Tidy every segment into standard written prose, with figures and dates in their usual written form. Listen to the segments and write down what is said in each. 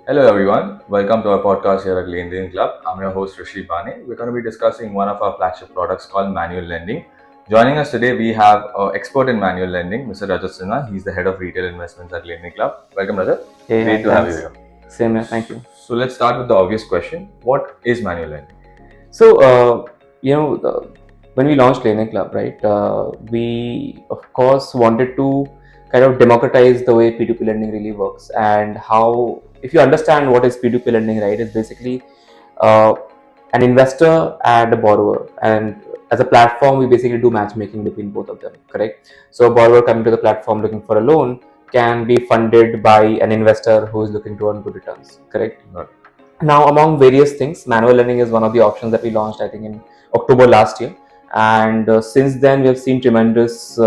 Hello everyone, welcome to our podcast here at LenDenClub. I'm your host Rishi Bane. We're going to be discussing one of our flagship products called manual lending. Joining us today, we have an expert in manual lending, Mr. Rajat Sinha. He's the head of retail investments at LenDenClub. Welcome, Rajat. Hey, Great to have you here. Same here, thank you. So let's start with the obvious question: what is manual lending? So, when we launched LenDenClub, right, we of course wanted to kind of democratize the way P2P lending really works, and how, if you understand what is P2P lending, right, it's basically uh, an investor and a borrower, and as a platform, we basically do matchmaking between both of them, correct? So, a borrower coming to the platform looking for a loan can be funded by an investor who is looking to earn good returns, correct? Right. Now, among various things, manual lending is one of the options that we launched, I think, in October last year, and since then we have seen tremendous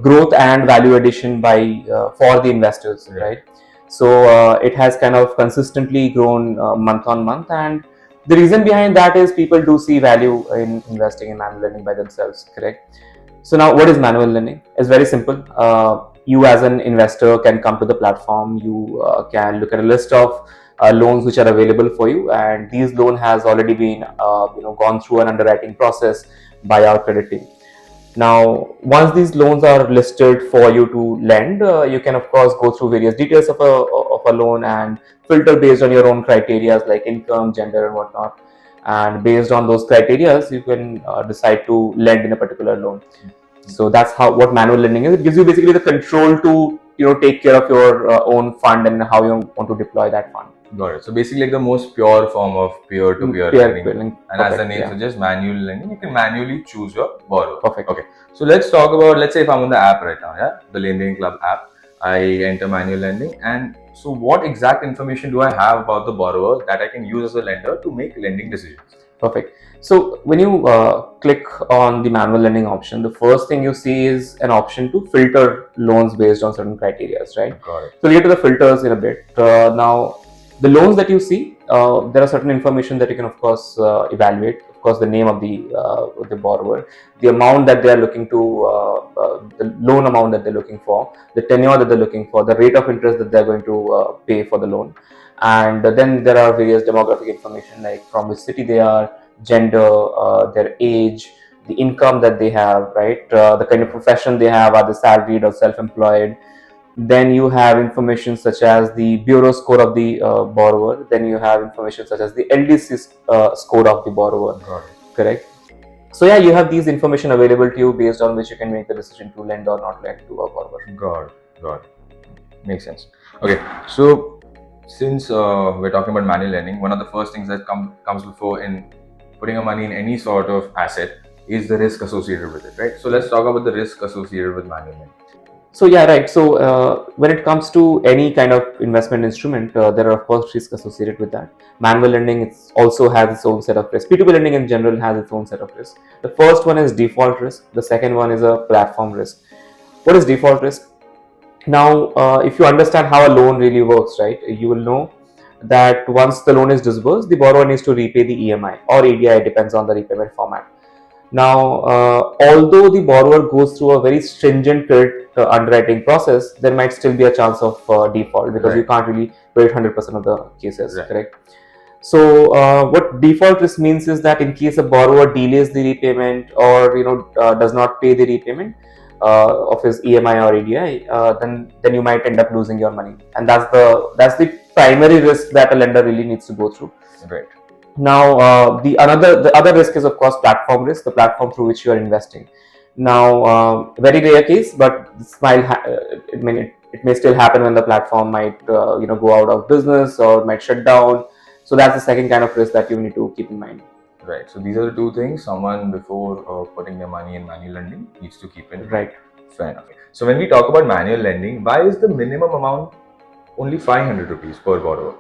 growth and value addition by for the investors, right? So it has kind of consistently grown month on month, and the reason behind that is people do see value in investing in manual lending by themselves, correct? So now, what is manual lending? It's very simple. You as an investor can come to the platform. You can look at a list of loans which are available for you, and these loan has already been gone through an underwriting process by our credit team. Now, once these loans are listed for you to lend, you can of course go through various details of a loan and filter based on your own criteria like income, gender, and whatnot. And based on those criteria, you can decide to lend in a particular loan. So that's how what manual lending is. It gives you basically the control to take care of your own fund and how you want to deploy that fund. Got it. So basically, like the most pure form of peer-to-peer lending. And as the name suggests, manual lending, you can manually choose your borrower. Perfect. Okay. So let's talk about, let's say if I'm on the app right now, yeah, the LenDenClub app, I enter manual lending, and so what exact information do I have about the borrower that I can use as a lender to make lending decisions? Perfect. So when you click on the manual lending option, the first thing you see is an option to filter loans based on certain criteria, right? Got it. So we'll get to the filters in a bit. Now, the loans that you see, there are certain information that you can of course evaluate. Of course, the name of the borrower, the amount that they are looking to, the loan amount that they're looking for, the tenure that they're looking for, the rate of interest that they're going to pay for the loan. And then there are various demographic information like from which city they are, gender, their age, the income that they have, right? The kind of profession they have, are they salaried or self-employed? Then you have information such as the bureau score of the borrower. Then you have information such as the LDC score of the borrower. Correct. So yeah, you have these information available to you based on which you can make the decision to lend or not lend to a borrower. Got it. Makes sense. Okay, so since we're talking about manual lending, one of the first things that comes before in putting your money in any sort of asset is the risk associated with it, right? So let's talk about the risk associated with manual lending. So yeah, right. So when it comes to any kind of investment instrument, there are of course risks associated with that. Manual lending also has its own set of risks. P2P lending in general has its own set of risks. The first one is default risk. The second one is a platform risk. What is default risk? Now, if you understand how a loan really works, right, you will know that once the loan is disbursed, the borrower needs to repay the EMI or ADI, depends on the repayment format. Now, although the borrower goes through a very stringent credit underwriting process, there might still be a chance of default because you can't really predict 100% of the cases, correct? So, what default risk means is that in case a borrower delays the repayment or does not pay the repayment of his EMI or ADI, then you might end up losing your money, and that's the primary risk that a lender really needs to go through. Right. Now, the other risk is of course platform risk, the platform through which you are investing. Now, very rare case, but it may still happen when the platform might go out of business or might shut down. So that's the second kind of risk that you need to keep in mind. Right. So these are the two things someone before putting their money in manual lending needs to keep in mind. Right. Fair enough. So when we talk about manual lending, why is the minimum amount only 500 rupees per borrower?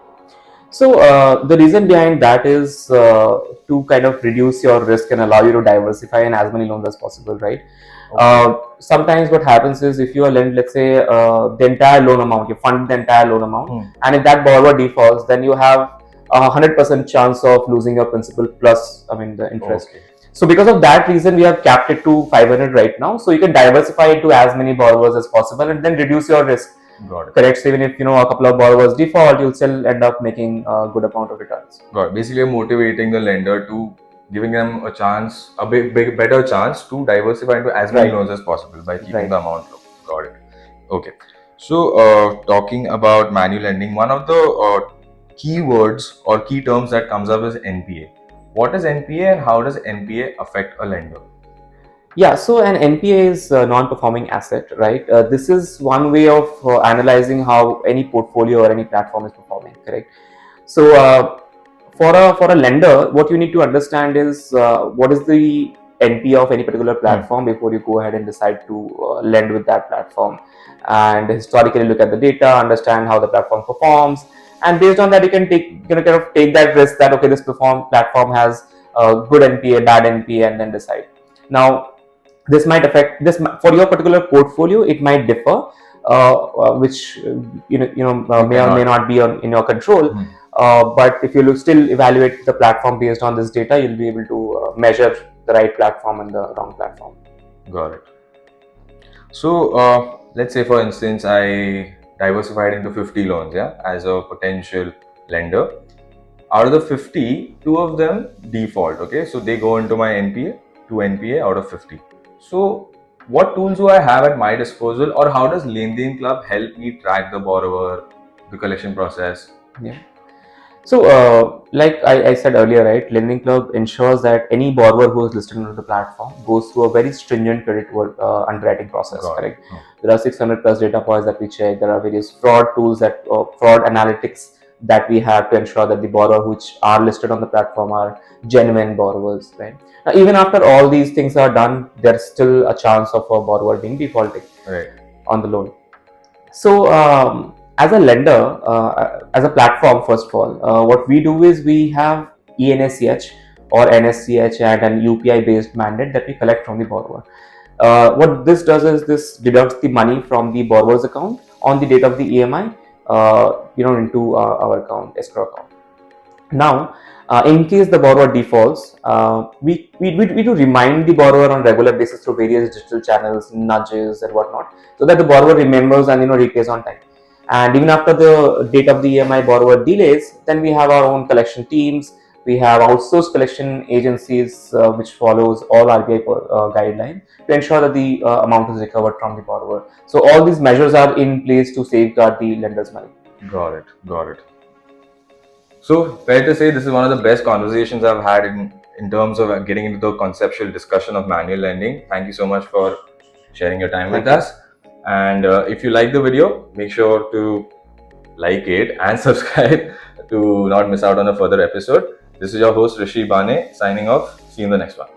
So the reason behind that is to kind of reduce your risk and allow you to diversify in as many loans as possible, right? Okay. Sometimes what happens is if you are lend, let's say the entire loan amount, you fund the entire loan amount, and if that borrower defaults, then you have 100% chance of losing your principal plus, the interest. Okay. So because of that reason, we have capped it to 500 right now. So you can diversify it to as many borrowers as possible and then reduce your risk. Got it. Correct. So even if a couple of borrowers default, you'll still end up making a good amount of returns. Got it. Basically, motivating the lender to giving them a chance, a big better chance to diversify into as many loans as possible by keeping the amount low. Got it. Okay. So, talking about manual lending, one of the keywords or key terms that comes up is NPA. What is NPA and how does NPA affect a lender? Yeah, so an NPA is a non-performing asset, right? This is one way of analyzing how any portfolio or any platform is performing, correct? So for a lender, what you need to understand is what is the NPA of any particular platform before you go ahead and decide to lend with that platform, and historically look at the data, understand how the platform performs, and based on that you can kind of take that risk that okay, this platform has good NPA, bad NPA, and then decide. Now this might affect this for your particular portfolio. It might differ, which may or may not be in your control. But if you still evaluate the platform based on this data, you'll be able to measure the right platform and the wrong platform. Got it. So let's say, for instance, I diversified into 50 loans, as a potential lender. Out of the 50, 2 of them default, okay? So they go into my NPA, 2 NPA out of 50. So what tools do I have at my disposal, or how does LenDenClub help me track the borrower, the collection process? Yeah. So, like I said earlier, right, LenDenClub ensures that any borrower who is listed on the platform goes through a very stringent credit underwriting process, correct? There are 600 plus data points that we check. There are various fraud tools fraud analytics that we have to ensure that the borrower which are listed on the platform are genuine borrowers, right? Now, even after all these things are done, there's still a chance of a borrower being defaulting on the loan. So, as a lender, as a platform, first of all, what we do is we have ENSCH or NSCH and an UPI based mandate that we collect from the borrower. What this does is this deducts the money from the borrower's account on the date of the EMI, into our account, escrow account. Now, in case the borrower defaults, we do remind the borrower on regular basis through various digital channels, nudges and whatnot, so that the borrower remembers and repays on time. And even after the date of the EMI borrower delays, then we have our own collection teams. We have outsourced collection agencies which follows all RBI guidelines to ensure that the amount is recovered from the borrower. So all these measures are in place to safeguard the lender's money. Got it. So fair to say this is one of the best conversations I've had in terms of getting into the conceptual discussion of manual lending. Thank you so much for sharing your time with us. And if you like the video, make sure to like it and subscribe to not miss out on a further episode. This is your host Rishi Bane signing off. See you in the next one.